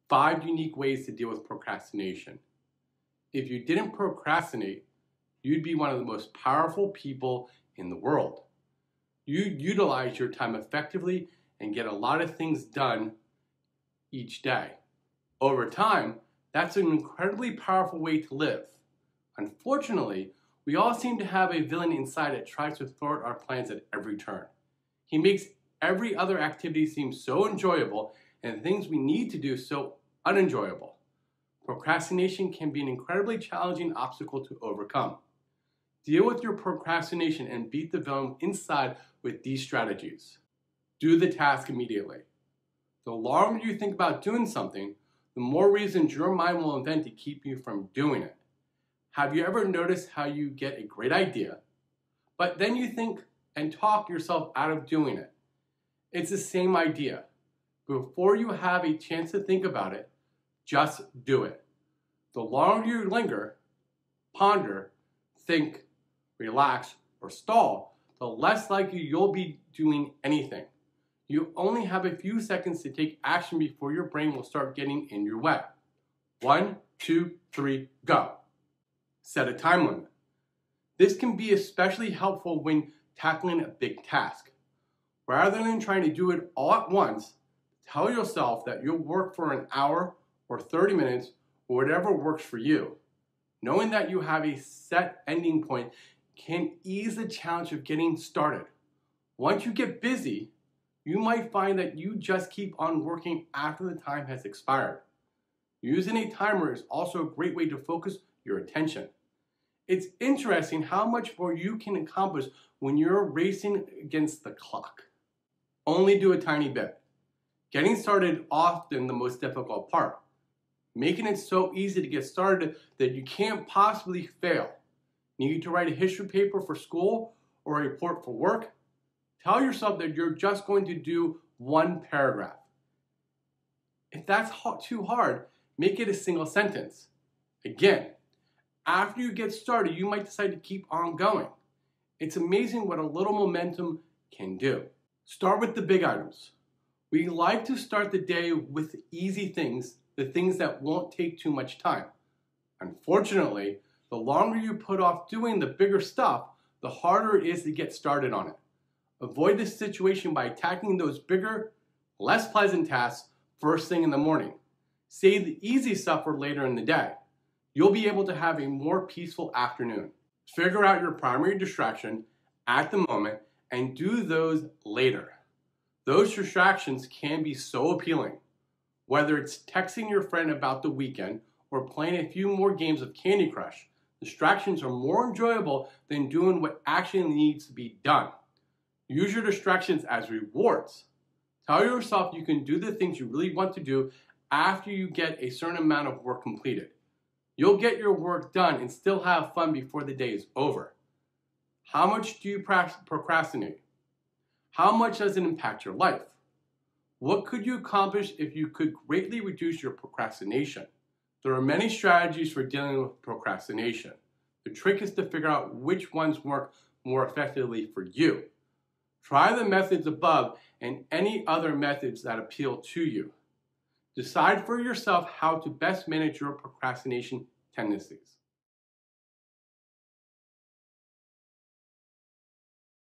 5 unique ways to deal with procrastination. If you didn't procrastinate, you'd be one of the most powerful people in the world. You'd utilize your time effectively and get a lot of things done each day. Over time, that's an incredibly powerful way to live. Unfortunately, we all seem to have a villain inside that tries to thwart our plans at every turn. He makes every other activity seem so enjoyable and things we need to do so unenjoyable. Procrastination can be an incredibly challenging obstacle to overcome. Deal with your procrastination and beat the villain inside with these strategies. Do the task immediately. The longer you think about doing something, the more reasons your mind will invent to keep you from doing it. Have you ever noticed how you get a great idea, but then you think and talk yourself out of doing it? It's the same idea. Before you have a chance to think about it, just do it. The longer you linger, ponder, think, relax, or stall, the less likely you'll be doing anything. You only have a few seconds to take action before your brain will start getting in your way. 1, 2, 3, go. Set a time limit. This can be especially helpful when tackling a big task. Rather than trying to do it all at once, tell yourself that you'll work for an hour or 30 minutes or whatever works for you. Knowing that you have a set ending point can ease the challenge of getting started. Once you get busy, you might find that you just keep on working after the time has expired. Using a timer is also a great way to focus your attention. It's interesting how much more you can accomplish when you're racing against the clock. Only do a tiny bit. Getting started is often the most difficult part. Making it so easy to get started that you can't possibly fail. Need to write a history paper for school or a report for work? Tell yourself that you're just going to do one paragraph. If that's too hard, make it a single sentence. Again, after you get started, you might decide to keep on going. It's amazing what a little momentum can do. Start with the big items. We like to start the day with easy things, the things that won't take too much time. Unfortunately, the longer you put off doing the bigger stuff, the harder it is to get started on it. Avoid this situation by attacking those bigger, less pleasant tasks first thing in the morning. Save the easy stuff for later in the day. You'll be able to have a more peaceful afternoon. Figure out your primary distraction at the moment and do those later. Those distractions can be so appealing. Whether it's texting your friend about the weekend or playing a few more games of Candy Crush, distractions are more enjoyable than doing what actually needs to be done. Use your distractions as rewards. Tell yourself you can do the things you really want to do after you get a certain amount of work completed. You'll get your work done and still have fun before the day is over. How much do you procrastinate? How much does it impact your life? What could you accomplish if you could greatly reduce your procrastination? There are many strategies for dealing with procrastination. The trick is to figure out which ones work more effectively for you. Try the methods above and any other methods that appeal to you. Decide for yourself how to best manage your procrastination tendencies.